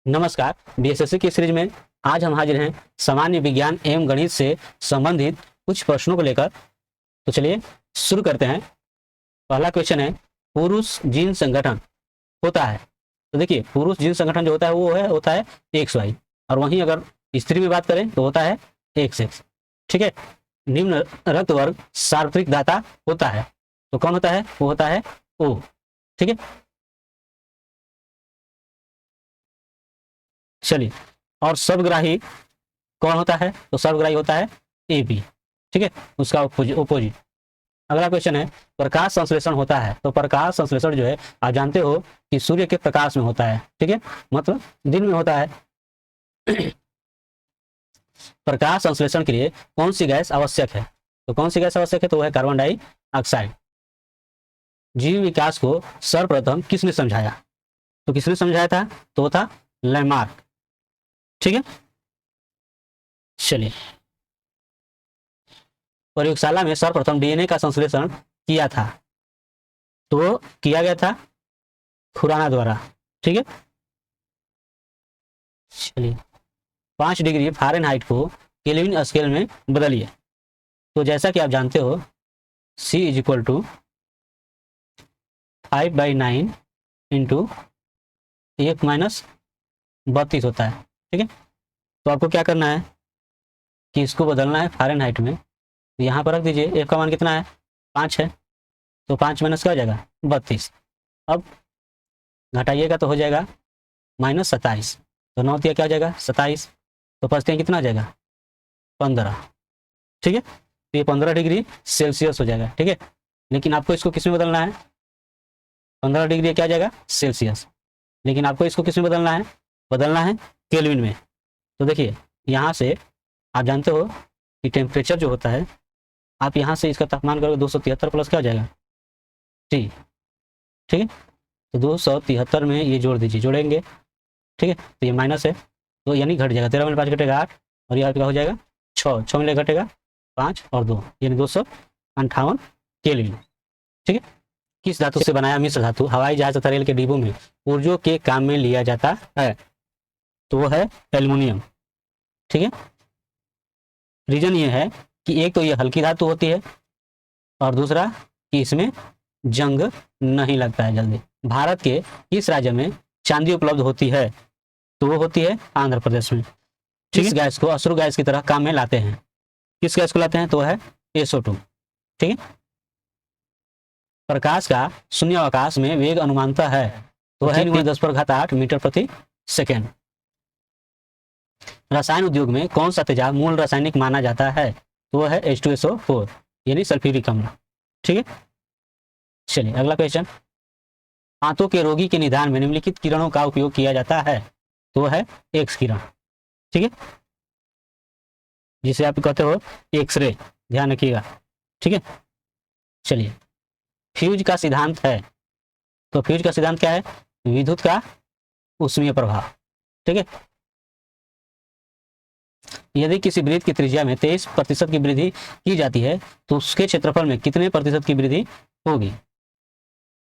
नमस्कार। बीएसएससी की सीरीज में आज हम हाजिर हैं सामान्य विज्ञान एवं गणित से संबंधित कुछ प्रश्नों को लेकर। तो चलिए शुरू करते हैं। पहला क्वेश्चन है, पुरुष जीन संगठन होता है। तो देखिए, पुरुष जीन संगठन जो होता है वो होता है एक्स वाई, और वहीं अगर स्त्री की बात करें तो होता है एक्स एक्स। ठीक है। निम्न रक्त वर्ग सार्वत्रिक दाता होता है, तो कौन होता है? वो होता है ओ। ठीक है। चलिए, और सर्वग्राही कौन होता है? तो सर्वग्राही होता है ए बी। ठीक है, उसका ओपोजिट। अगला क्वेश्चन है, प्रकाश संश्लेषण होता है। तो प्रकाश संश्लेषण जो है आप जानते हो कि सूर्य के प्रकाश में होता है। ठीक है, मतलब दिन में होता है। प्रकाश संश्लेषण के लिए कौन सी गैस आवश्यक है? तो कौन सी गैस आवश्यक है? तो वह है कार्बन डाइऑक्साइड। जीव विकास को सर्वप्रथम किसने समझाया? तो किसने समझाया था? तो वो था लैमार्क। ठीक है। चलिए, प्रयोगशाला में सर्वप्रथम डीएनए का संश्लेषण किया था, तो किया गया था खुराना द्वारा। ठीक है। चलिए, 5 डिग्री फ़ारेनहाइट को केल्विन स्केल में बदलिए। तो जैसा कि आप जानते हो, C is equal to 5/9 into 1-32 होता है। ठीक है। तो आपको क्या करना है कि इसको बदलना है फ़ारेनहाइट में। यहाँ पर रख दीजिए, F का मान कितना है? 5 है, तो 5 माइनस क्या हो जाएगा? 32। अब घटाइएगा तो हो जाएगा -27। तो 9 दिया क्या हो जाएगा? 27। तो पचते कितना हो जाएगा? 15। ठीक है। तो ये 15 डिग्री सेल्सियस हो जाएगा। ठीक है, लेकिन आपको इसको किस में बदलना है? 15 डिग्री क्या आ जाएगा? सेल्सियस। लेकिन आपको इसको किस में बदलना है? बदलना है केल्विन में। तो देखिए, यहाँ से आप जानते हो कि टेम्परेचर जो होता है, आप यहाँ से इसका तापमान करोगे 273 प्लस क्या हो जाएगा? T। ठीक है। तो 273 में ये जोड़ दीजिए, जोड़ेंगे। ठीक है, तो ये माइनस है, तो यानी घट जाएगा। 13 में 5 घटेगा 8, और ये आपका हो जाएगा 6। 6 में घटेगा 5 और 2, यानी 258 केल्विन। ठीक है। किस धातु से बनाया मिश्र धातु हवाई जहाज तथा रेल के डिब्बों में ऊर्जों के काम में लिया जाता है? तो वो है एल्युमिनियम। ठीक है। रीजन ये है कि एक तो ये हल्की धातु होती है, और दूसरा कि इसमें जंग नहीं लगता है जल्दी। भारत के किस राज्य में चांदी उपलब्ध होती है? तो वो होती है आंध्र प्रदेश में। किस गैस को अश्रु गैस की तरह काम में लाते हैं? किस गैस को लाते हैं? तो है SO2। ठीक है। प्रकाश का शून्य अवकाश में वेग अनुमानतः है, तो है 3×10⁸ मीटर प्रति सेकेंड। रसायन उद्योग में कौन सा तेजाब मूल रासायनिक माना जाता है? तो वह है H2SO4, यानी सल्फ्यूरिक अम्ल। ठीक है। चलिए, अगला क्वेश्चन, आंतों के रोगी के निदान में निम्नलिखित किरणों का उपयोग किया जाता है? तो वह है एक्स किरण। ठीक है, जिसे आप कहते हो एक्सरे, ध्यान रखिएगा। ठीक है। चलिए, फ्यूज का सिद्धांत है। तो फ्यूज का सिद्धांत क्या है? विद्युत का ऊष्मीय प्रभाव। ठीक है। यदि किसी वृत्त की त्रिज्या में 23% की वृद्धि की जाती है, तो उसके क्षेत्रफल में कितने प्रतिशत की वृद्धि होगी?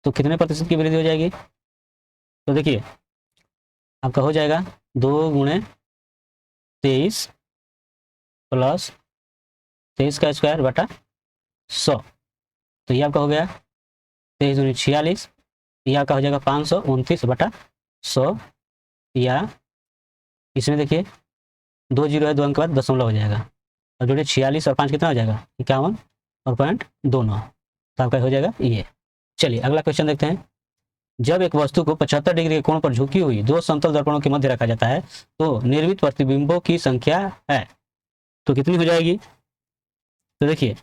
तो कितने प्रतिशत की वृद्धि हो जाएगी? तो देखिए, आपका हो जाएगा 2 × 23 प्लस 23 का स्क्वायर बटा 100। तो ये आपका हो गया 23 दूनी 46। ये आपका हो जाएगा 529 बटा 100, या इसमें देखिए 2 जीरो है, 2 अंक के बाद दशमलव हो जाएगा, और जोड़िए 46 और 5 कितना हो जाएगा? 51 और 0.29। तो आपका हो जाएगा ये। चलिए, अगला क्वेश्चन देखते हैं। जब एक वस्तु को 75 डिग्री के कोण पर झुकी हुई 2 समतल दर्पणों के मध्य रखा जाता है, तो निर्मित प्रतिबिंबों की संख्या है, तो कितनी हो जाएगी? तो देखिए,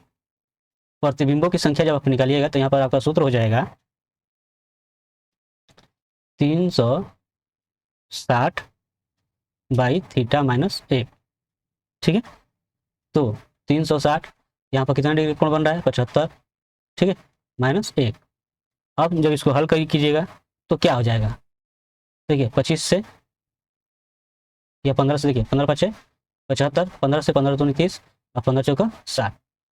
प्रतिबिंबों की संख्या जब आप निकालिएगा तो यहाँ पर आपका सूत्र हो जाएगा 360/θ-1। ठीक है। तो 360, यहाँ पर कितना डिग्री कोण बन रहा है? 75। ठीक है, -1। अब जब इसको हल कीजिएगा तो क्या हो जाएगा? देखिए, 25 से या 15 से, देखिए 15 5 75, 15 से 15 दूनी 30, और 15 चौका 60।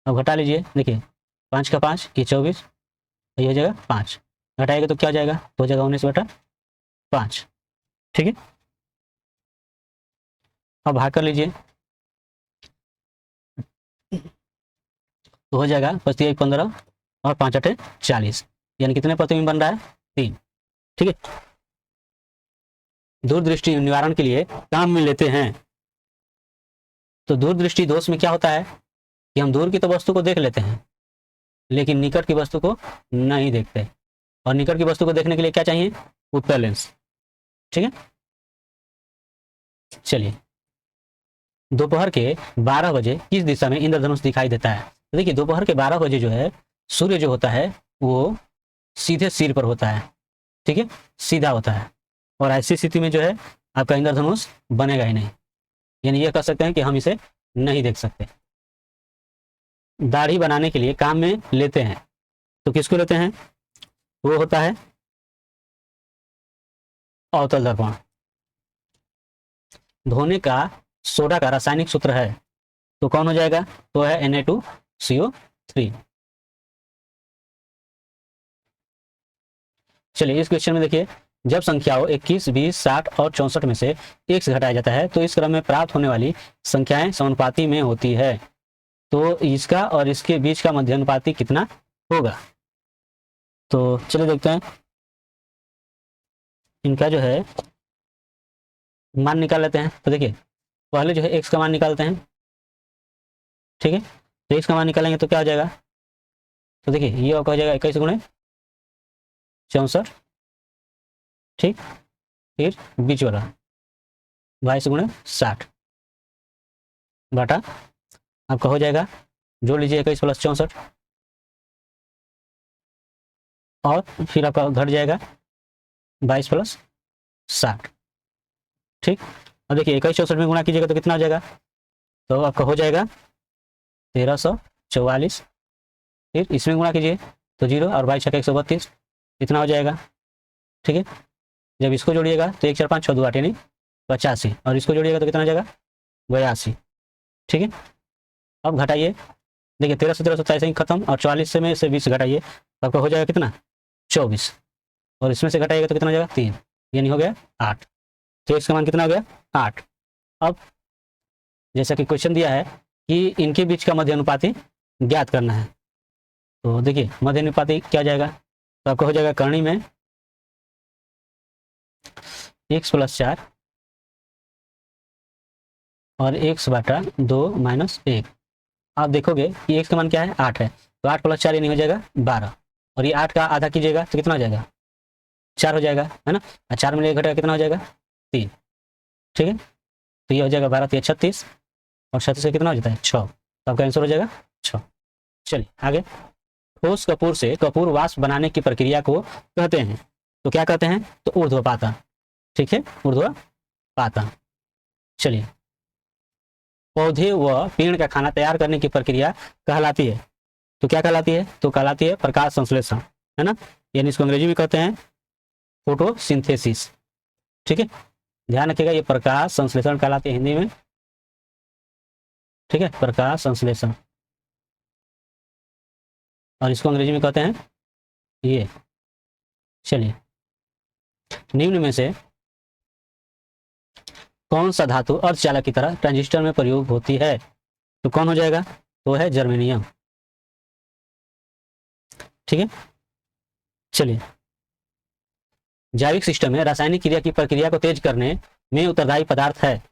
अब घटा लीजिए, देखिए 5 का 5, ये 24, ये हो जाएगा 5। घटाएगा तो क्या हो जाएगा? तो हो जाएगा 19/5। ठीक है। अब भाग कर लीजिए तो हो जाएगा 25 15 और 5 8 40, यानी कितने प्रतिबिंब बन रहा है 3। ठीक है, दूरदृष्टि निवारण के लिए काम में लेते हैं। तो दूरदृष्टि दोष में क्या होता है कि हम दूर की तो वस्तु को देख लेते हैं लेकिन निकट की वस्तु को नहीं देखते, और निकट की वस्तु को देखने के लिए क्या चाहिए, उत्तल लेंस। ठीक है, चलिए दोपहर के 12 बजे किस दिशा में इंद्रधनुष दिखाई देता है। तो देखिए दोपहर के 12 बजे जो है सूर्य जो होता है वो सीधे सिर पर होता है। ठीक है, सीधा होता है, और ऐसी स्थिति में जो है आपका इंद्रधनुष बनेगा ही नहीं, यानी ये कह सकते हैं कि हम इसे नहीं देख सकते। दाढ़ी बनाने के लिए काम में लेते हैं, तो किसको लेते हैं, वो होता है अवतल दर्पण। धोने का सोडा का रासायनिक सूत्र है, तो कौन हो जाएगा, तो है Na2CO3। चलिए इस क्वेश्चन में देखिए, जब संख्याओं 21, 20, 60 और 64 में से 1 से घटाया जाता है तो इस क्रम में प्राप्त होने वाली संख्याएं समानुपाती में होती है, तो इसका और इसके बीच का मध्यानुपाती कितना होगा। तो चलिए देखते हैं, इनका जो है मान निकाल लेते हैं। तो देखिए पहले जो है x का मान निकालते हैं। ठीक है, तो x का मान निकालेंगे तो क्या हो जाएगा, तो देखिए ये आपका हो जाएगा 21 गुणे 64। ठीक, फिर बीच वाला 22 गुणे 60 बटा आपका हो जाएगा, जोड़ लीजिए 21 + 64 और फिर आपका घट जाएगा 22 + 60। ठीक, अब देखिए 21 64 में गुणा कीजिएगा तो कितना हो जाएगा, तो आपका हो जाएगा 1344। फिर इसमें गुणा कीजिए तो 0 और 22 छक्के 132, इतना हो जाएगा। ठीक है, जब इसको जोड़िएगा तो 1 4 5 6 2 8 यानी 85, और इसको जोड़िएगा तो कितना हो जाएगा 82। ठीक है, अब घटाइए, देखिए 13 से 13 27 खत्म, और 44 से में से 20 घटाइए तो आपका हो जाएगा कितना 24, और इसमें से घटाइएगा तो कितना हो जाएगा 3, यानी हो गया 8। तो x का मान कितना हो गया 8। अब जैसा कि क्वेश्चन दिया है कि इनके बीच का मध्यानुपाती ज्ञात करना है, तो देखिए मध्यानुपाती क्या जाएगा, तो आपको हो जाएगा करणी में x + 4 और x बटा 2 - 1। आप देखोगे कि x का मान क्या है 8 है, तो 8 + 4 यानी हो जाएगा 12, और ये 8 का आधा कीजिएगा तो कितना हो जाएगा 4 हो जाएगा, है ना, और 4 में घटेगा कितना हो जाएगा 3। ठीक है, तो ये हो जाएगा 12 3 36, और 36 से कितना हो जाता है 6, तो आपका आंसर हो जाएगा 6। चलिए आगे, ठोस कपूर से कपूर वाष्प बनाने की प्रक्रिया को कहते हैं, तो क्या कहते हैं, तो ऊर्ध्वपातन। ठीक है, ऊर्ध्वपातन। चलिए, पौधे व पेड़ का खाना तैयार करने की प्रक्रिया कहलाती है, तो क्या कहलाती है, तो कहलाती है प्रकाश संश्लेषण, है ना, यानी इसको अंग्रेजी में कहते हैं फोटोसिंथेसिस। ठीक है, ध्यान रखिएगा ये प्रकाश संश्लेषण कहलाती है हिंदी में। ठीक है, प्रकाश संश्लेषण, और इसको अंग्रेजी में कहते हैं ये। चलिए, निम्न में से कौन सा धातु अर्धचालक की तरह ट्रांजिस्टर में प्रयोग होती है, तो कौन हो जाएगा, तो है जर्मेनियम। ठीक है, चलिए, जैविक सिस्टम में रासायनिक क्रिया की प्रक्रिया को तेज करने में उत्तरदायी पदार्थ है,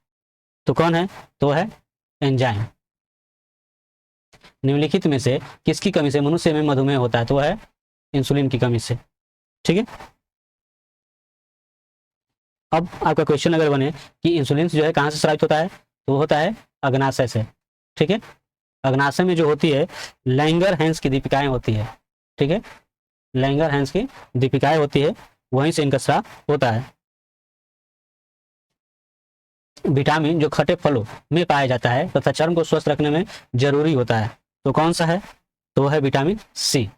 तो कौन है, तो है एंजाइम। निम्नलिखित में से किसकी कमी से मनुष्य में मधुमेह होता है, तो है इंसुलिन की कमी से। ठीक है, अब आपका क्वेश्चन अगर बने कि इंसुलिन जो है कहाँ से स्रावित होता है, तो होता है अग्नाशय से। ठीक है, अग्नाशय में जो होती है लैंगर-हैंस की दीपिकाएं होती है। ठीक है, लैंगर-हैंस की दीपिकाएं होती है, वहीं से इनका स्राव होता है। विटामिन जो खट्टे फलों में पाया जाता है तथा चर्म को स्वस्थ रखने में जरूरी होता है, तो कौन सा है, तो है विटामिन सी।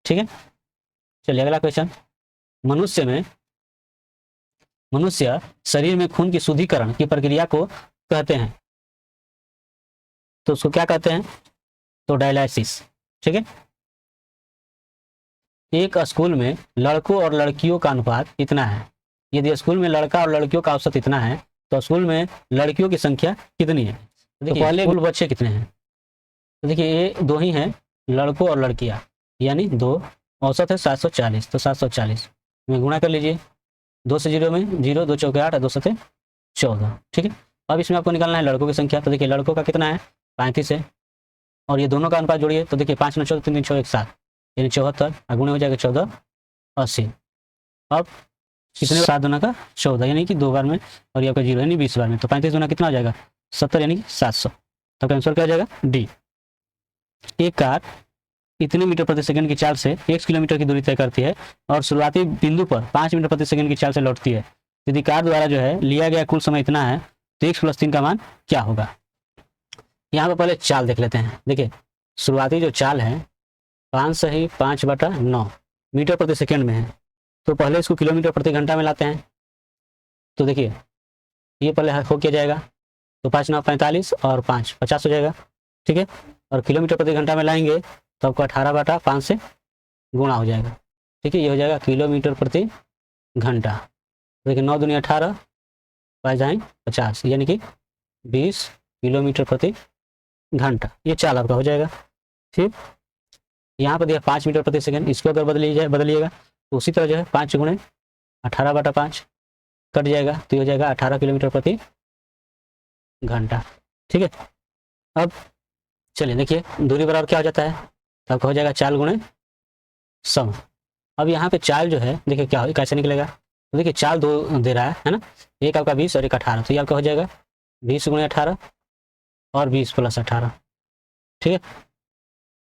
ठीक है, चलिए अगला क्वेश्चन, मनुष्य शरीर में खून की शुद्धिकरण की प्रक्रिया को कहते हैं, तो उसको क्या कहते हैं, तो डायलिसिस। ठीक है, एक स्कूल में लड़कों और लड़कियों का अनुपात इतना है, यदि स्कूल में लड़का और लड़कियों का औसत इतना है तो स्कूल में लड़कियों की संख्या कितनी है? तो देखिए पहले कुल बच्चे कितने हैं, तो देखिए ये दो ही हैं, लड़कों और लड़कियां, यानी दो, औसत है 740, तो 740 में गुणा कर लीजिए, 2 से 0 में 0, 2 चौके 8, 2 सते 14, ठीक है। अब इसमें आपको निकालना है लड़कों की संख्या, तो देखिए लड़कों का कितना है 35 है, और ये दोनों का अनुपात जोड़िए, तो देखिए 5 9 14 3 3 6 1 7, यानी 74, और गुणे हो जाएगा 14 80। अब कितने 7 दुना का 14, यानी कि 2 बार में, और ये आपका 0 यानी 20 बार में, तो 35 दुना कितना हो जाएगा 70, यानी कि 700। तो आंसर क्या हो जाएगा डी। एक कार इतने मीटर प्रति सेकंड की चाल से 1 किलोमीटर की दूरी तय करती है और शुरुआती बिंदु पर 5 मीटर प्रति सेकंड की चाल से लौटती है। यदि कार द्वारा जो है लिया गया कुल समय इतना है, तो x + 3 का मान क्या होगा? यहाँ पर पहले चाल देख लेते हैं। देखिए शुरुआती जो चाल है 5 सही 5/9 मीटर प्रति सेकंड में है, तो पहले इसको किलोमीटर प्रति घंटा में लाते हैं। तो देखिए ये पहले हो किया जाएगा, तो 5 9 45 और 5 50 हो जाएगा, ठीक है। और किलोमीटर प्रति घंटा में लाएंगे तो आपको 18/5 से गुणा हो जाएगा, ठीक है। ये हो जाएगा किलोमीटर प्रति घंटा। देखिए 9 दूनी 18, 5 जाएँ 50, यानी कि 20 किलोमीटर प्रति घंटा, ये चाल आपका हो जाएगा। फिर यहाँ पर दिया 5 मीटर प्रति सेकंड, इसको अगर बदलिएगा तो उसी तरह जो है 5 गुणे 18/5 कट जाएगा, तो ये हो जाएगा 18 किलोमीटर प्रति घंटा, ठीक है। अब चलिए देखिए दूरी बराबर क्या हो जाता है, तो आपका हो जाएगा चाल गुणे समय। अब यहाँ पे चाल जो है देखिए क्या हो कैसे निकलेगा, तो देखिए चाल दो दे रहा है ना, एक आपका 20 और एक 18, तो ये आपका हो जाएगा 20 गुणे 18 और 20 + 18, ठीक है।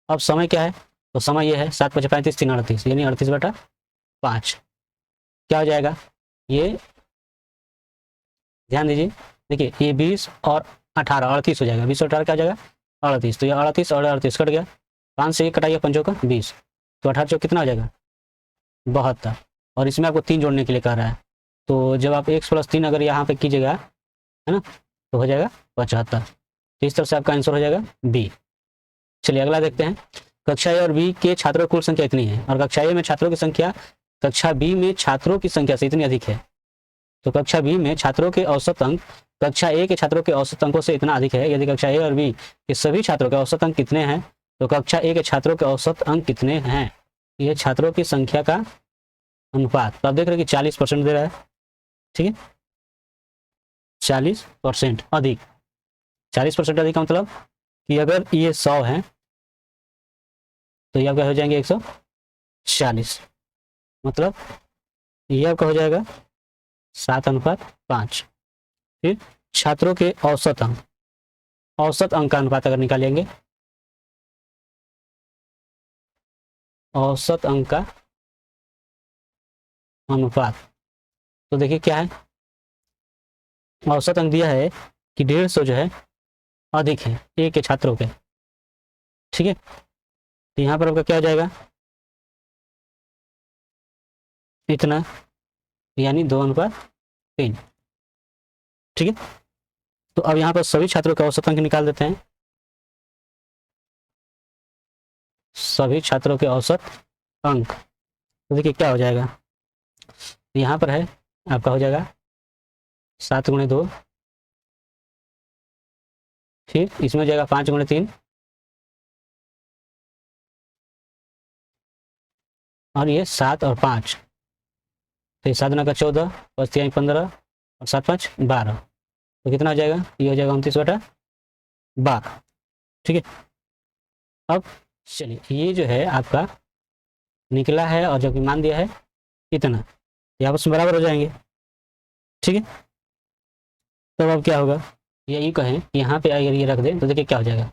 अब समय क्या है, तो समय ये है 7 × 5 = 35 3 38, यानी 38/5 क्या हो जाएगा, ये ध्यान दीजिए, देखिए ये 20 और 18 38 हो जाएगा, 20 और 18 क्या हो जाएगा 38, तो ये 38 और 38 कट गया, 5 से 1 कटाइए, 5 का 20, तो 18 चौक कितना हो जाएगा 72, और इसमें आपको 3 जोड़ने के लिए कह रहा है, तो जब आप x + 3 अगर यहाँ पे कीजिएगा है ना, तो हो जाएगा 75, तो इस तरह से आपका आंसर हो जाएगा बी। चलिए अगला देखते हैं। कक्षा ए और बी के छात्रों की कुल संख्या इतनी है, और कक्षा ए में छात्रों की संख्या कक्षा बी में छात्रों की संख्या से इतनी अधिक है, तो कक्षा बी में छात्रों के औसत अंक कक्षा ए के छात्रों के औसत अंकों से इतना अधिक है। यदि कक्षा ए और बी के सभी छात्रों के औसत अंक कितने हैं, तो कक्षा ए के छात्रों के औसत अंक कितने हैं, ये छात्रों की संख्या का अनुपात। तो आप देख रहे हैं कि 40% दे रहा है, ठीक है, 40% अधिक, 40% अधिक का मतलब कि अगर ये 100 है तो ये आपका हो जाएंगे 140, मतलब ये आपका हो जाएगा 7:5। फिर छात्रों के औसत अंक का अनुपात अगर निकालेंगे, औसत अंक का अनुपात, तो देखिए क्या है, औसत अंक दिया है कि 150 जो है अधिक है ए के छात्रों के, ठीक है। तो यहाँ पर आपका क्या हो जाएगा इतना, यानी 2:3, ठीक है। तो अब यहाँ पर सभी छात्रों का औसत अंक निकाल देते हैं, सभी छात्रों के औसत अंक, तो देखिए क्या हो जाएगा, यहाँ पर है आपका हो जाएगा 7 × 2, फिर इसमें हो जाएगा 5 × 3, और ये 7 और 5, तो ये 7 × 14 + 3 = 15 और 7 × 5 = 12, तो कितना हो जाएगा, ये हो जाएगा 29/12, ठीक है। अब चलिए ये जो है आपका निकला है, और जबकि मान दिया है इतना, ये आपस में बराबर हो जाएंगे, ठीक है। तब अब क्या होगा, यही कहें यहाँ पे अगर ये रख दें तो देखिए क्या हो जाएगा,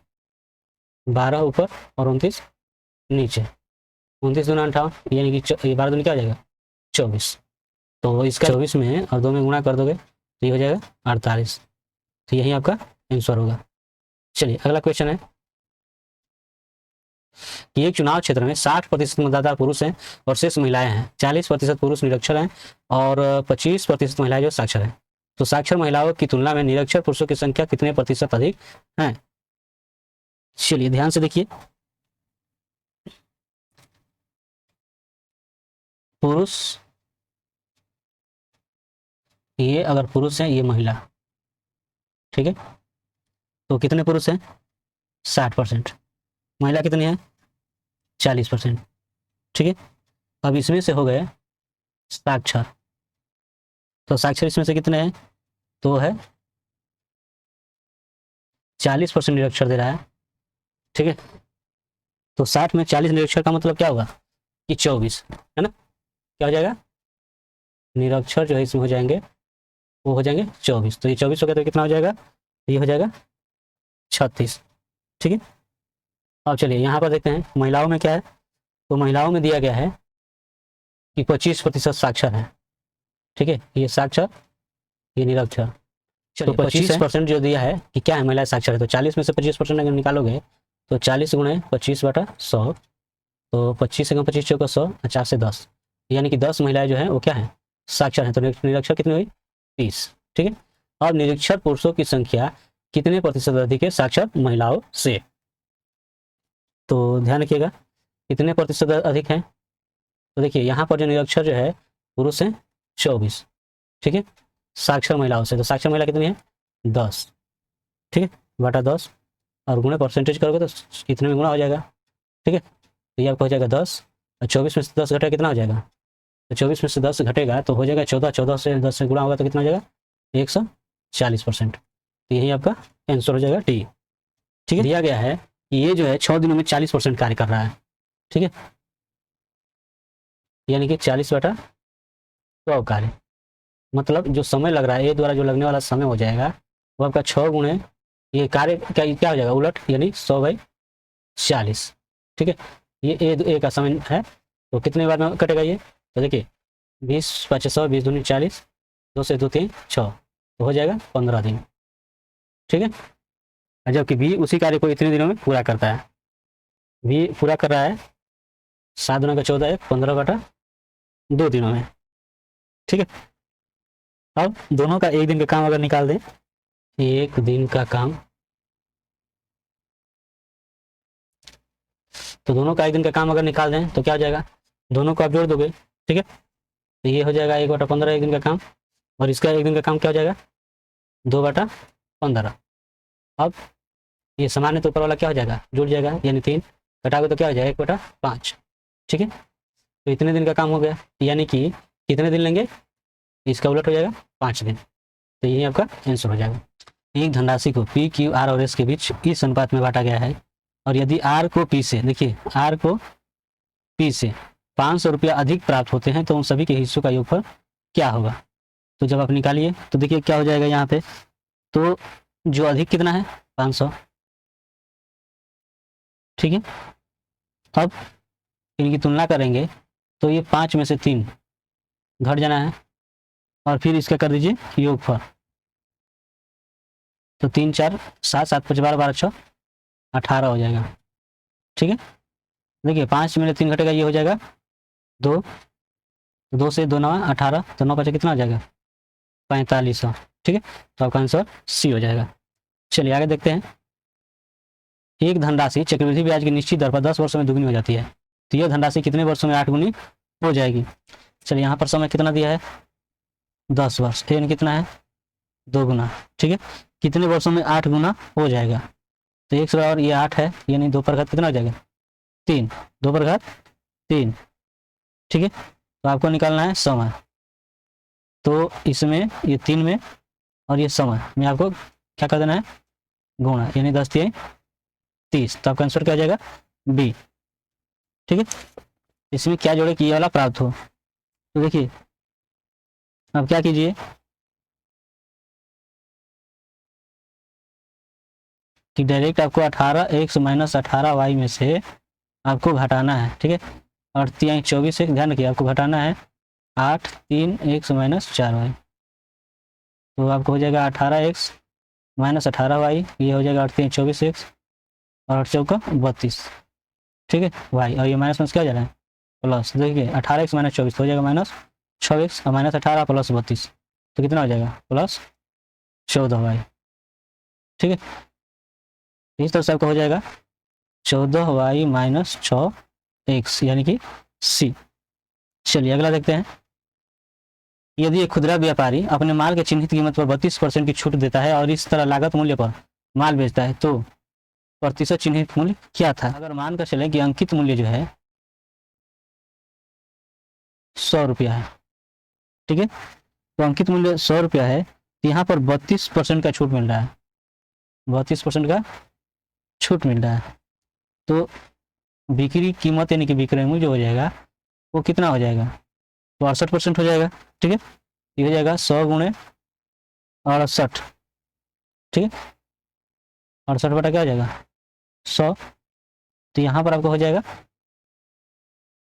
12 ऊपर और 29 नीचे, 29 दूना 58, यानी कि ये 12 दूनी क्या हो जाएगा 24, तो इसका 24 में है और 2 में गुणा कर दोगे तो ये हो जाएगा 48, तो यही आपका आंसर होगा। चलिए अगला क्वेश्चन है कि एक चुनाव क्षेत्र में 60% मतदाता पुरुष हैं और शेष महिलाएं हैं, 40% पुरुष निरक्षर हैं और 25% महिलाएं जो साक्षर हैं, तो साक्षर महिलाओं की तुलना में निरक्षर पुरुषों की संख्या कितने प्रतिशत अधिक है? चलिए ध्यान से देखिए, पुरुष, ये अगर पुरुष है ये महिला, ठीक है। तो कितने पुरुष हैं? 60%। महिला कितनी है? 40%। ठीक है। अब इसमें से हो गए साक्षर, तो साक्षर इसमें से कितने हैं? तो है 40% निरक्षर दे रहा है। ठीक है। तो 60 में 40 निरक्षर का मतलब क्या होगा कि 24, है ना? क्या हो जाएगा? निरक्षर जो है इसमें हो जाएंगे, वो हो जाएंगे 24। तो ये 24 हो गया तो कितना हो जाएगा? ये हो जाएगा 36। ठीक है। अब चलिए यहाँ पर देखते हैं महिलाओं में क्या है। तो महिलाओं में दिया गया है कि 25% साक्षर है। ठीक है, ये साक्षर, ये निरक्षर। तो 25% जो दिया है कि क्या है, महिला साक्षर है, तो 40 में से 25% अगर निकालोगे तो 40 गुणे 25/100, तो 25 से 25 चौका 100, 50 से 10, यानी कि 10 महिलाएं जो है वो क्या है, साक्षर है। तो निरक्षर कितनी हुई? 30। ठीक है। अब निरक्षर पुरुषों की संख्या कितने प्रतिशत अधिक है साक्षर महिलाओं से? तो ध्यान रखिएगा कितने प्रतिशत अधिक है। तो देखिए यहाँ पर जो निरक्षर जो है पुरुष है 24, ठीक है, साक्षर महिलाओं से, तो साक्षर महिला कितनी है? 10। ठीक है, बटा 10, और गुणे परसेंटेज करोगे तो कितने में गुणा हो जाएगा? ठीक है, तो ये आपको हो जाएगा 10, और 24 में से 10 घटेगा कितना हो जाएगा? तो 24 में से 10 घटेगा तो हो जाएगा 14, 14 से 10 से गुणा होगा तो कितना हो जाएगा? 140%। तो यही आपका आंसर हो जाएगा डी। ठीक है, दिया गया है कि ये जो है 6 दिनों में 40% कार्य कर रहा है। ठीक है, यानी कि 40/100 कार्य, मतलब जो समय लग रहा है ए द्वारा जो लगने वाला समय हो जाएगा वो आपका 6 गुणे ये कार्य क्या हो जाएगा उलट, यानी 100/40। ठीक है, ये ए का समय है, तो कितने बार में कटेगा ये? तो देखिए 20×5 100, 20 दूनी 40, 2 से 2 3 6, तो हो जाएगा 15 दिन। ठीक है, जबकि बी उसी कार्य को इतने दिनों में पूरा करता है। बी पूरा कर रहा है 7 गुना का 14 है 15/2 दिनों में। ठीक है, अब दोनों का एक दिन का काम अगर निकाल दें, एक दिन का काम, तो दोनों का एक दिन का काम अगर निकाल दें तो क्या हो जाएगा? दोनों को आप जोड़ दोगे। ठीक है, तो ये हो जाएगा 1/15 एक दिन का काम, और इसका एक दिन का काम क्या हो जाएगा? 2/15। अब ये सामान्य तो ऊपर वाला क्या हो जाएगा? जुड़ जाएगा, यानी 3 घटाओगे तो क्या हो जाएगा? 1/5। ठीक है, तो इतने दिन का काम हो गया, यानी कि कितने दिन लेंगे? इसका उलट हो जाएगा 5 दिन। तो यही आपका आंसर हो जाएगा। एक धनराशि को पी, क्यू, आर और एस के बीच इस अनुपात में बांटा गया है, और यदि आर को पी से, देखिए आर को पी से 500 रुपया अधिक प्राप्त होते हैं तो उन सभी के हिस्सों का योगफल क्या होगा? तो जब आप निकालिए तो देखिए क्या हो जाएगा यहाँ पे, तो जो अधिक कितना है? 500। ठीक है, अब इनकी तुलना करेंगे तो ये 5 में से 3 घट जाना है, और फिर इसका कर दीजिए योगफल, तो 3 4 7 7 5 12 12 6 18 हो जाएगा। ठीक है, देखिए 5 में 3 घटेगा, ये हो जाएगा 2, 2 से 2 9 18, तो 9 5 कितना हो जाएगा? 4500। ठीक है, तो आपका आंसर सी हो जाएगा। चलिए आगे देखते हैं। एक धनराशि चक्रवृद्धि ब्याज की निश्चित दर पर 10 वर्षों में दुगनी हो जाती है, तो यह धनराशि कितने वर्षों में 8 गुनी हो जाएगी? चलिए यहाँ पर समय कितना दिया है? 10 वर्ष, यानी कितना है? 2 गुना। ठीक है, कितने वर्षों में 8 गुना हो जाएगा? तो 1 और ये 8 है, यानी 2 पर घात कितना हो जाएगा? 3, 2 पर घात 3। ठीक है, तो आपको निकालना है समय, तो इसमें ये 3 में और ये समय में आपको क्या कर देना है? गुणा, यानी 10 3 30, तो आपका आंसर क्या हो जाएगा? बी। ठीक है, इसमें क्या जोड़े कि ये वाला प्राप्त हो, तो देखिए अब क्या कीजिए कि डायरेक्ट आपको 18x - 18y में से आपको घटाना है। ठीक है, और 24 से ध्यान रखिए आपको घटाना है 8 3 x - 4y, तो आपको हो जाएगा 18x - 18y, ये हो जाएगा 8 3 24x, और 8 चौका 32। ठीक है, y, और ये माइनस माइनस क्या हो जा रहा है? प्लस। देखिए 18x - 24 हो जाएगा -6x, और -18 + 32, तो कितना हो जाएगा? +14y। ठीक है, इस तरह से आपका हो जाएगा 14y - 6x, यानी कि सी। चलिए अगला देखते हैं यदि एक खुदरा व्यापारी अपने माल के चिन्हित कीमत पर 32% की छूट देता है और इस तरह लागत मूल्य पर माल बेचता है तो प्रतिशत चिन्हित मूल्य क्या था? अगर मानकर चले कि अंकित मूल्य जो है 100 रुपया है, ठीक है, तो अंकित मूल्य 100 रुपया है, तो यहाँ पर 32% का छूट मिल रहा है, 32% का छूट मिल रहा है, तो बिक्री कीमत यानी कि विक्रय मूल्य जो हो जाएगा वो कितना हो जाएगा? तो 68% हो जाएगा, ठीक है। ये हो जाएगा 100 गुणे 68, ठीक है, 68 बटा क्या हो जाएगा 100, तो यहाँ पर आपको हो जाएगा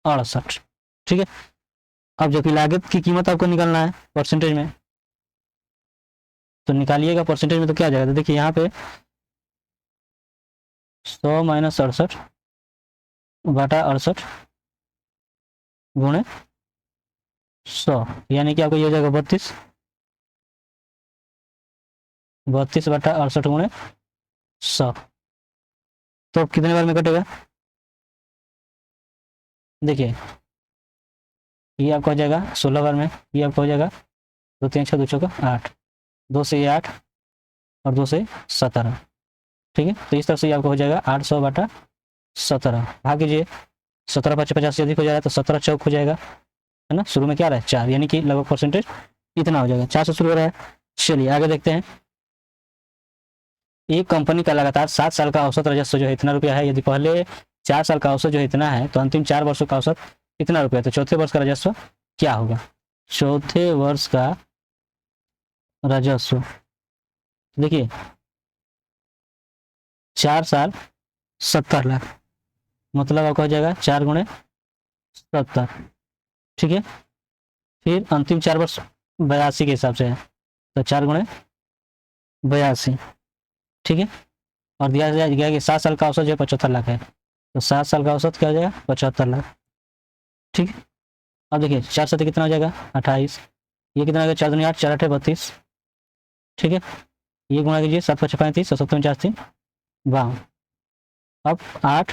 68, ठीक है। अब जबकि लागत की कीमत आपको निकालना है परसेंटेज में, तो निकालिएगा परसेंटेज में तो क्या आ जाएगा? तो देखिए यहाँ पे 100 माइनस 68 बटा 68 गुणे 100, यानी कि आपको ये हो जाएगा 32 बटा 68 गुणे 100, तो कितने बार में कटेगा? देखिए ये आपका हो जाएगा 16 बार में, ये आपका हो जाएगा 2 3 6 2 6 8, 2 से ये 8 और 2 से 17, ठीक है। तो इस तरह से ये आपको हो जाएगा 800 बटा 17, भाग कीजिए 17 5 50 से अधिक हो जाएगा तो 17 चौक हो जाएगा, है ना। शुरू में क्या रहा है 4, यानी कि लगभग परसेंटेज इतना हो जाएगा, 4 से शुरू हो रहा है। चलिए आगे देखते हैं। एक कंपनी का लगातार 7 साल का औसत राजस्व जो है इतना रुपया है। यदि पहले 4 साल का औसत जो है इतना है तो अंतिम 4 वर्षों का औसत कितना रुपया? तो चौथे वर्ष का राजस्व क्या होगा? चौथे वर्ष का राजस्व देखिए 4 साल 70 लाख, मतलब आपका हो जाएगा 4 गुणे 70, ठीक है। फिर अंतिम 4 वर्ष 82 के हिसाब से है, तो 4 गुणे 82, ठीक है। और दिया गया कि 7 साल का औसत जो है 75 लाख है, तो 7 साल का औसत क्या हो जाएगा 75 लाख, ठीक है। अब देखिए 4 7 कितना हो जाएगा 28, ये कितना हो गया 4 दूनी 8 4 8 32, ठीक है। ये गुणा कीजिए 7 5 35 और 7 50 52, अब 8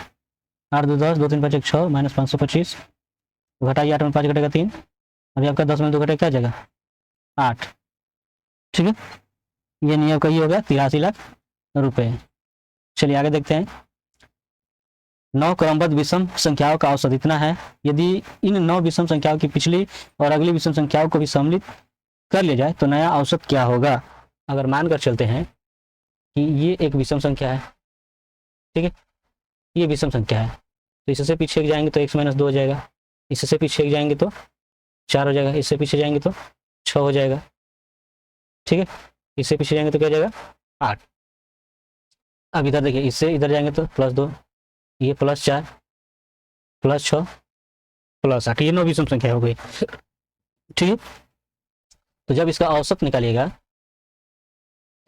8 2 10 2 3 5 1 6 माइनस 525, घटाइए 8 में 5 घटेगा 3, अभी आपका 10 में 2 घटेगा क्या जाएगा 8, ठीक है। ये नहीं आपका ये हो गया 83 लाख रुपए। चलिए आगे देखते हैं। 9 क्रमबद्ध विषम संख्याओं का औसत इतना है। यदि इन 9 विषम संख्याओं की पिछली और अगली विषम संख्याओं को भी सम्मिलित कर लिया जाए तो नया औसत क्या होगा? अगर मानकर चलते हैं कि ये एक विषम संख्या है, ठीक है, ये विषम संख्या है, तो इससे पीछे जाएंगे तो x माइनस 2 हो जाएगा, इससे पीछे जाएंगे तो 4 हो जाएगा, इससे पीछे जाएंगे तो 6 हो जाएगा, ठीक है। इससे पीछे जाएंगे तो क्या हो जाएगा 8। अब इधर देखिए, इससे इधर जाएंगे तो +2, ये +4 +6 +8, ये 9 विषम संख्या हो गई, ठीक है। तो जब इसका औसत निकालिएगा,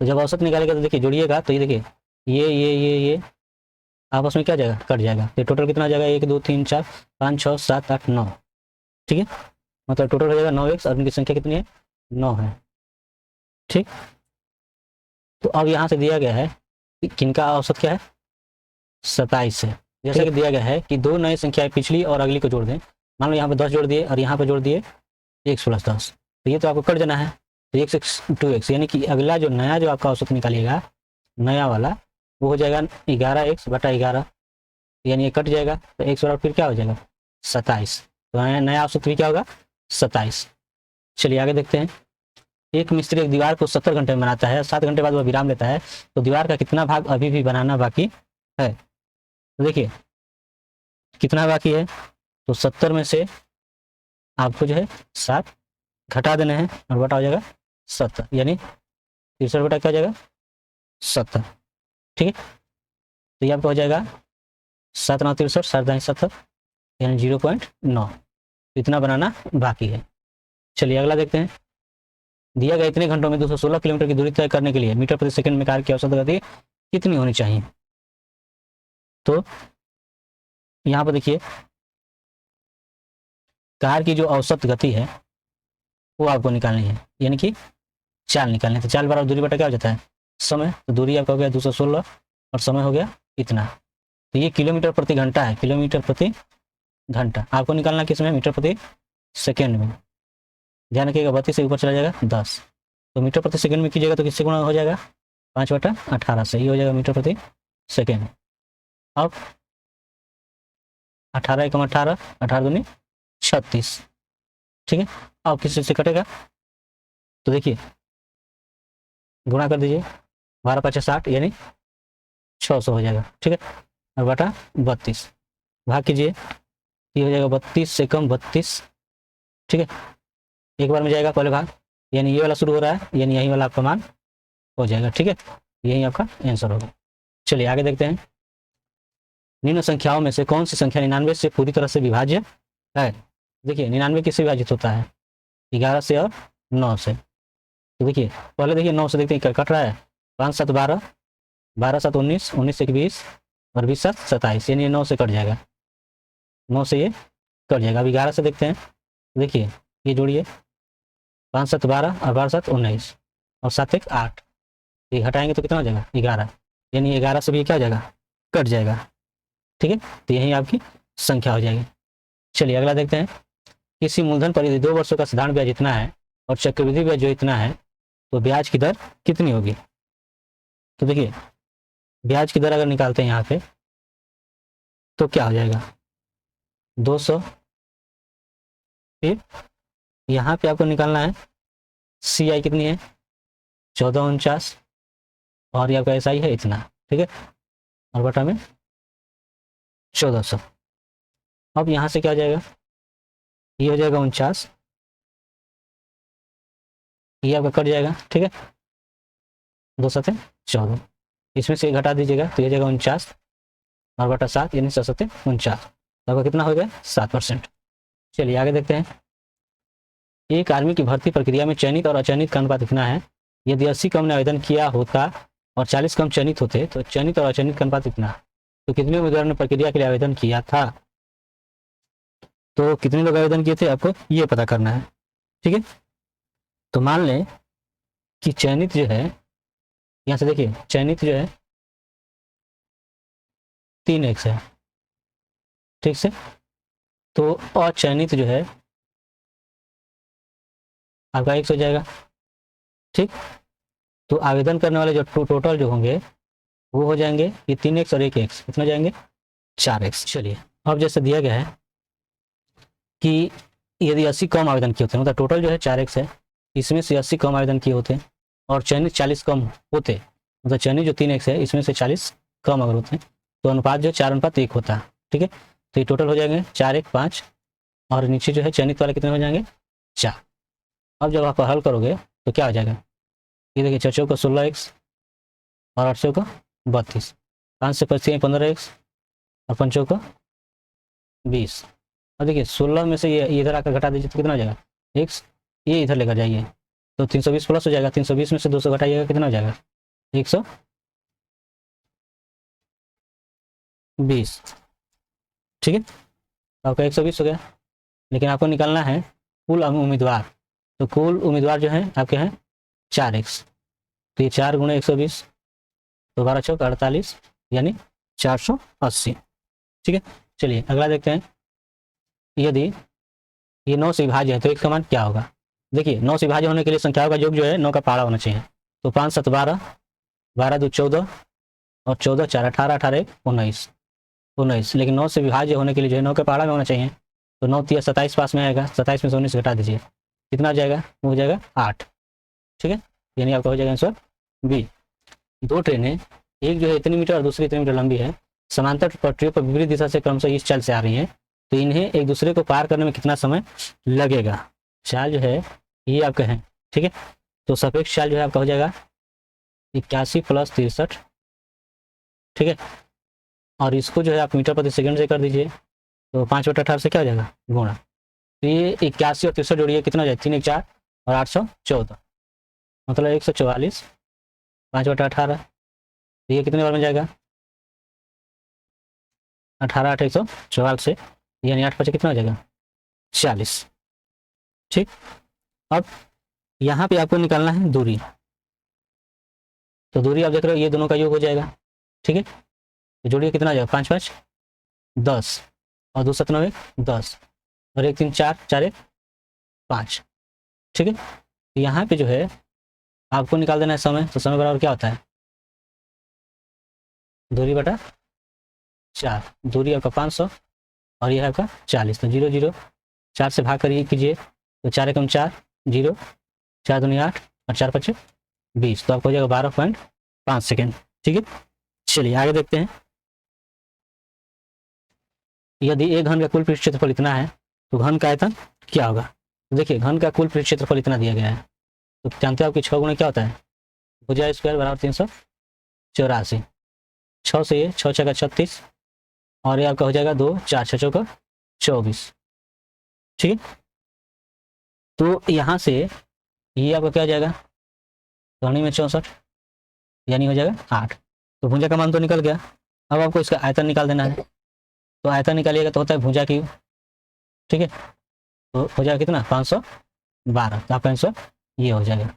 तो जब औसत निकालेगा तो देखिए जोड़िएगा तो ये देखिए ये आपस में क्या जाएगा कट जाएगा, तो टोटल कितना हो जाएगा 1 2 3 4 5 6 7 8 9, ठीक है। मतलब टोटल हो जाएगा 9x और इनकी संख्या कितनी है 9 है, ठीक। तो अब यहाँ से दिया गया है कि किनका औसत क्या है 27 है। जैसा कि दिया गया है कि 2 नई संख्याएं पिछली और अगली को जोड़ दें, मान लो यहाँ पे 10 जोड़ दिए और यहाँ पे जोड़ दिए x + 10, तो ये तो आपको कट जाना है, तो x 2x, यानी कि अगला जो नया जो आपका औसत निकालिएगा नया वाला वो हो जाएगा 11x बटा 11, यानी ये कट जाएगा तो x बराबर फिर क्या हो जाएगा 27, तो नया औसत भी क्या होगा 27। चलिए आगे देखते हैं। एक मिस्त्री एक दीवार को 70 घंटे में बनाता है, 7 घंटे बाद वह विराम लेता है, तो दीवार का कितना भाग अभी भी बनाना बाकी है? तो देखिए कितना बाकी है, तो 70 में से आपको जो है 7 घटा देने हैं और बटा हो जाएगा 70, यानी 63 बटा क्या हो जाएगा 70, ठीक है। तो ये आपका हो जाएगा 7 9 63 7 9 70, यानी 0.9, इतना बनाना बाकी है। चलिए अगला देखते हैं। दिया गया इतने घंटों में 216 किलोमीटर की दूरी तय करने के लिए मीटर प्रति सेकंड में कार की औसत गति कितनी होनी चाहिए? तो यहाँ पर देखिए कार की जो औसत गति है वो आपको निकालनी है, यानी कि चाल निकालनी है। तो चाल बराबर दूरी बटा क्या हो जाता है समय, तो दूरी आपका हो गया 216 और समय हो गया इतना, तो ये किलोमीटर प्रति घंटा है, किलोमीटर प्रति घंटा। आपको निकालना किस में मीटर प्रति सेकेंड में, ध्यान रखिएगा 32 से ऊपर चला जाएगा 10, तो मीटर प्रति सेकंड में कीजिएगा तो किससे गुणा हो जाएगा, 5/18 से ही हो जाएगा मीटर प्रति सेकेंड। अब 18 एकम 18, 18 दूनी 36, ठीक है। अब किस चीज से कटेगा, तो देखिए गुणा कर दीजिए, 12×5 = 60 यानी 600 हो जाएगा, ठीक है। और बटा 32 भाग कीजिए, ये हो जाएगा 32 से कम 32, ठीक है। एक बार में जाएगा पहले भाग, यानी ये वाला शुरू हो रहा है, यानी यही वाला आपका मान हो जाएगा, ठीक है। यही आपका आंसर होगा। चलिए आगे देखते हैं, निम्न संख्याओं में से कौन सी संख्या 99 से पूरी तरह से विभाज्य है। देखिए 99 किससे विभाजित होता है, 11 से और 9 से। तो देखिए पहले देखिए 9 से देखते हैं क्या कट रहा है, 5×7 = 12, 12×7 = 19, 19 से 20 और 20×7 = 27, यानी 9 से कट जाएगा, 9 से ये कट जाएगा। अब 11 से देखते हैं, देखिए ये जोड़िए, 5×7 = 12 और 12×7 = 19 और 7×1 = 8, ये घटाएंगे तो कितना हो जाएगा 11, यानी 11 से भी क्या हो जाएगा, कट जाएगा, ठीक है। तो यही आपकी संख्या हो जाएगी। चलिए अगला देखते हैं, किसी मूलधन पर यदि 2 वर्षों का साधारण ब्याज इतना है और चक्रवृद्धि ब्याज जो इतना है, तो ब्याज की दर कितनी होगी। तो देखिए ब्याज की दर अगर निकालते हैं यहाँ पे तो क्या हो जाएगा, 200, फिर यहाँ पे आपको निकालना है CI कितनी है, 1449, और ये आपका SI है इतना, ठीक है, और बटा में 1400। अब यहाँ से क्या हो जाएगा, ये हो जाएगा 49, ये आपका कट जाएगा, ठीक है, 2×7 = 14, इसमें से घटा दीजिएगा तो ये जाएगा 49 और बटा 7 यानी 7×7 = 49, तो आपका कितना हो गया 7%। चलिए आगे देखते हैं, एक आदमी की भर्ती प्रक्रिया में चयनित और अचयनित का अनुपात कितना है। यदि 80 कम ने आवेदन किया होता और 40 कम चयनित होते तो चयनित और अचयनित का अनुपात कितना, तो कितने उम्मीदवारों ने प्रक्रिया के लिए आवेदन किया था, तो कितने लोग आवेदन किए थे आपको ये पता करना है, ठीक है। तो मान लें कि चयनित जो है, यहाँ से देखिए चयनित जो है 3x है, ठीक से, तो अचयनित जो है आपका 1 हो जाएगा, ठीक। तो आवेदन करने वाले जो टोटल जो होंगे वो हो जाएंगे ये 3x और 1x, कितना जाएंगे 4x। चलिए अब जैसे दिया गया है कि यदि 80 कम आवेदन किए होते हैं, मतलब टोटल जो है 4x है, इसमें से 80 कम आवेदन किए होते हैं और चयनित 40 कम होते, मतलब चयनित जो 3x है इसमें से 40 कम अगर होते हैं तो अनुपात जो 4:1 होता है, ठीक है। तो ये टोटल हो जाएंगे 4, 1, 5 और नीचे जो है चयनित वाले कितने हो जाएंगे 4। अब जब आप हल करोगे तो क्या हो जाएगा, ये देखिए 4 को 16x और 8 को 32, 5 से 25 15x और 5 को 20। और देखिए 16 में से ये इधर आकर घटा दीजिए तो कितना हो जाएगा x, ये इधर लेकर जाइए तो 320 प्लस हो जाएगा, 320 में से 200 घटाइएगा कितना हो जाएगा 120, ठीक है। तो आपका 120 हो गया, लेकिन आपको निकालना है कुल उम्मीदवार, तो कुल उम्मीदवार जो है आपके हैं 4x, तो ये 4 × 120 तो 12 × 4 = 48 यानी 480, ठीक है। चलिए अगला देखते हैं, यदि ये 9 से विभाज्य है तो इसका मान क्या होगा। देखिए 9 से विभाज्य होने के लिए संख्याओं का योग जो है 9 का पहाड़ा होना चाहिए, तो 5×7 = 12, 12×2 = 14 और 14, 4, 18, 18, 1, 19, 19, लेकिन 9 से विभाज्य होने के लिए जो है 9 के पहाड़ा में होना चाहिए, तो 9 × 27 पास में आएगा, 27 में से 19 घटा दीजिए कितना आ जाएगा, वो हो जाएगा 8, ठीक है, यानी आपका हो जाएगा आंसर बी। दो ट्रेनें, एक जो है इतनी मीटर और दूसरी इतनी मीटर लंबी है, समांतर पटरियों पर विपरीत दिशा से क्रमशः इस चाल से आ रही हैं, तो इन्हें एक दूसरे को पार करने में कितना समय लगेगा। चाल जो है ये आपका है, ठीक है, तो सापेक्ष चाल जो है आपका हो जाएगा 81 + 63, ठीक है, और इसको जो है आप मीटर प्रति सेकंड से कर दीजिए तो 5/18 से क्या हो जाएगा गुणा, तो ये 81 और 63 जोड़िए कितना हो जाएगा 3, 1, 4 और 814, मतलब 144, 5/18, तो ये कितने बार में जाएगा 18, 8, 144 से, यानी 8 5 कितना हो जाएगा 40, ठीक। अब यहाँ पे आपको निकालना है दूरी, तो दूरी आप देख रहे हो ये दोनों का योग हो जाएगा, ठीक है, तो जोड़िए कितना हो जाएगा 5, 5, 10 और 2 7 9 10 और 1 3 4, 4 1 5, ठीक है। तो यहाँ पे जो है आपको निकाल देना है समय, तो समय बराबर क्या होता है, दूरी बटा 4, दूरी आपका 500 और यह है आपका 40, तो 0 0 4 से भाग करिए कीजिए, तो 4 एकम 4, 0, 4 दूनी 8 और 4 पच्चे 20, तो आपको हो जाएगा 12.5 सेकेंड। ठीक है, चलिए आगे देखते हैं। यदि एक घन का कुल पृष्ठ क्षेत्रफल इतना है तो घन का आयतन क्या होगा। तो देखिए घन का कुल पृष्ठ क्षेत्रफल इतना दिया गया है, तो जानते हो आपकी 6 गुणे क्या होता है, भुजा स्क्वायर बराबर 384, 6 से ये 6 छक्का 36 और ये आपका हो जाएगा 2 4 6 चौका 24। ठीक है, तो यहाँ से ये आपका क्या हो जाएगा, धनी में 64 यानी हो जाएगा 8, तो भुजा का मान तो निकल गया। अब आपको इसका आयतन निकाल देना है, तो आयतन निकालिएगा तो होता है भुजा की, ठीक है, तो हो जाएगा कितना 512, तो आपका आंसर ये हो जाएगा।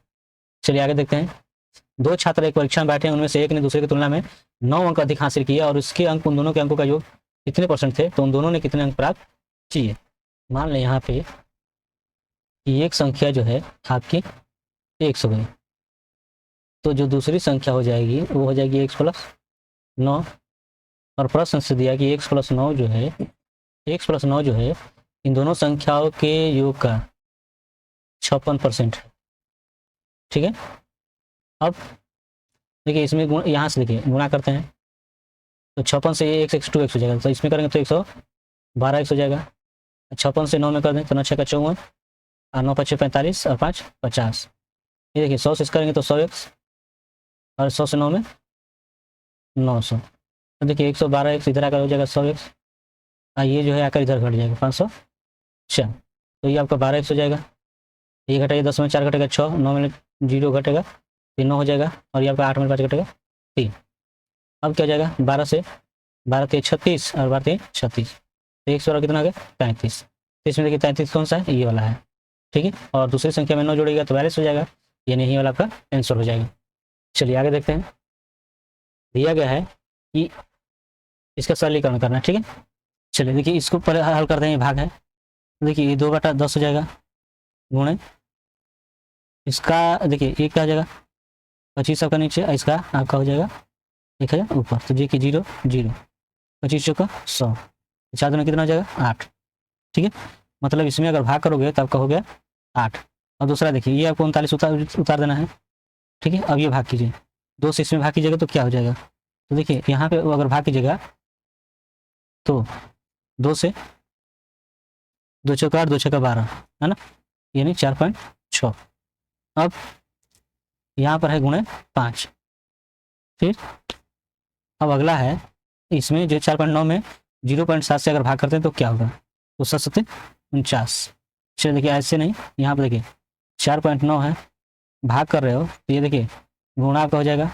चलिए आगे देखते हैं। दो छात्र एक परीक्षा में बैठे हैं, उनमें से एक ने दूसरे की तुलना में 9 अंक अधिक हासिल किया और उसके अंक उन दोनों के अंकों का योग कितने परसेंट थे, तो उन दोनों ने कितने अंक प्राप्त किए। मान लें यहाँ पे कि एक संख्या जो है आपकी 100 गई, तो जो दूसरी संख्या हो जाएगी वो हो जाएगी x + 9, और प्रश्न से दिया कि x + 9 जो है, x + 9 जो है इन दोनों संख्याओं के योग का 56% है। ठीक है, अब देखिए इसमें यहाँ से देखिए गुणा करते हैं, तो 56 से ये x 2x हो जाएगा, तो इसमें करेंगे तो 112x हो जाएगा। 56 से 9 में कर दें तो 9 छक्का 54 और 9 पच्चे 45 और 5 50। ये देखिए 100 से इस करेंगे तो 100x और 100 से 9 में 900, तो देखिए 112x इधर आकर हो जाएगा 100x और ये जो है आकर इधर घट जाएगा 500, तो ये आपका 12x हो जाएगा। ये घटेगा 10 में 4 घटेगा 6, 9 में 0 घटेगा 3 9 हो जाएगा और ये आपका 8 में 5 घटेगा 3। अब क्या हो जाएगा 12 से 12 3 36 और 12 3 36, तो 100 और कितना हो गया 33, तो इसमें देखिए 33 कौन सा है, ये वाला है। ठीक है, और दूसरी संख्या में 9 जोड़ेगा तो 42 हो जाएगा, यानी यही वाला आपका आंसर हो जाएगा। चलिए आगे देखते हैं। दिया गया है कि इसका सरलीकरण करना है। ठीक है, चलिए देखिए इसको पहले हल करते हैं, ये भाग है, देखिए ये 2/10 हो जाएगा गुणे इसका, देखिए ये क्या हो जाएगा 25 सबका नीचे, इसका आपका हो जाएगा 1000 ऊपर, तो जी की 0 0, 25 चौका 100, 4 दूनी कितना हो जाएगा 8। ठीक है, मतलब इसमें अगर भाग करोगे तो आपका हो गया 8। और दूसरा देखिए ये आपको 39 उतार देना है। ठीक है, अब ये भाग कीजिए, 2 से इसमें भाग कीजिएगा तो क्या हो जाएगा, तो देखिए यहाँ पे अगर भाग कीजिएगा तो 2 से 2 चौका 8 2 छक्का 12 है ना, यानी 4.6। अब यहाँ पर है गुणे 5, फिर अब अगला है इसमें जो 4.9 में 0.7 से अगर भाग करते हैं तो क्या होगा, तो 7 7 49। चलिए देखिए ऐसे नहीं, यहाँ पर देखिए 4.9 है, भाग कर रहे हो तो ये देखिए गुणा आपका हो जाएगा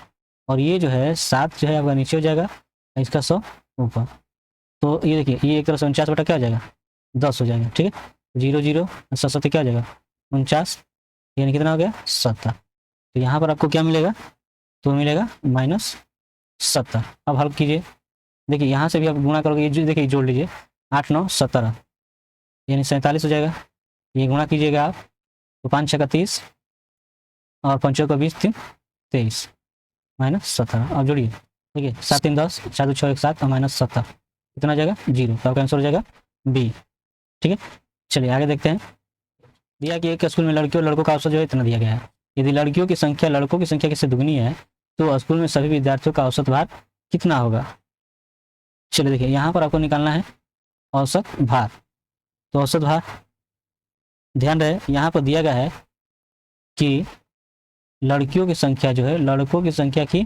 और ये जो है 7 जो है आपका नीचे हो जाएगा, इसका 100 ऊपर, तो ये देखिए ये एक तरह से 49 बटा क्या हो जाएगा 10 हो जाएगा। ठीक है, 0 0 7 7 क्या हो जाएगा 49, यानी कितना हो गया 70, तो यहाँ पर आपको क्या मिलेगा, तो मिलेगा -70। अब हल कीजिए, देखिए यहाँ से भी आप गुणा करोगे, ये देखिए जोड़ लीजिए 8 9 17 यानी 47 हो जाएगा, ये गुणा कीजिएगा आप तो 5 छक्का 30 और 5 चौका 20 3 23 -17। अब जोड़िए देखिए 7 3 10 4 2 6 1 7 और -70 कितना हो जाएगा 0, तो आपका आंसर हो जाएगा बी। ठीक है, चलिए आगे देखते हैं। दिया कि एक स्कूल में लड़कियों और लड़कों का औसत जो है इतना दिया गया है, यदि लड़कियों की संख्या लड़कों की संख्या से दुगनी है तो स्कूल में सभी विद्यार्थियों का औसत भार कितना होगा। चलिए देखिए यहाँ पर आपको निकालना है औसत भार, तो औसत भार ध्यान रहे यहाँ पर दिया गया है कि लड़कियों की संख्या जो है लड़कों की संख्या की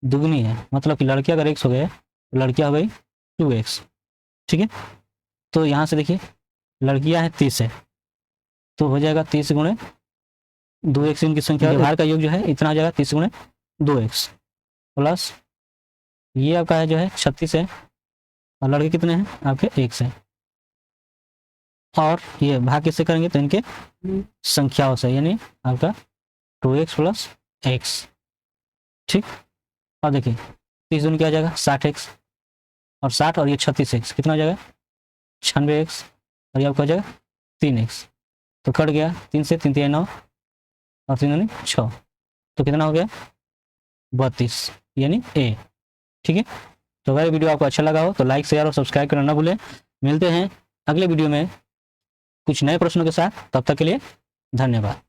दुगनी है, मतलब कि लड़कियां अगर 1 हो गए तो लड़कियां हो गई 2x। ठीक है, तो यहाँ से देखिए लड़कियां हैं 30 है, तो हो जाएगा 30 गुणे 2x, इनकी संख्या भार का योग जो है इतना हो जाएगा 30 गुणे 2x प्लस ये आपका है जो है 36 है और लड़के कितने हैं आपके 1 से, और ये भाग किससे करेंगे तो इनके संख्याओं से, यानी आपका 2x + x। ठीक, और देखिए 30 दूनी क्या हो जाएगा 60x और 60 और ये 36x कितना हो जाएगा 96x और ये आपका हो जाएगा 3x, तो कट गया 3 से, 3 3 9 और 3 यानी 6, तो कितना हो गया 32 यानी ए। ठीक है, तो अगर वीडियो आपको अच्छा लगा हो तो लाइक शेयर और सब्सक्राइब करना ना भूलें। मिलते हैं अगले वीडियो में कुछ नए प्रश्नों के साथ, तब तक के लिए धन्यवाद।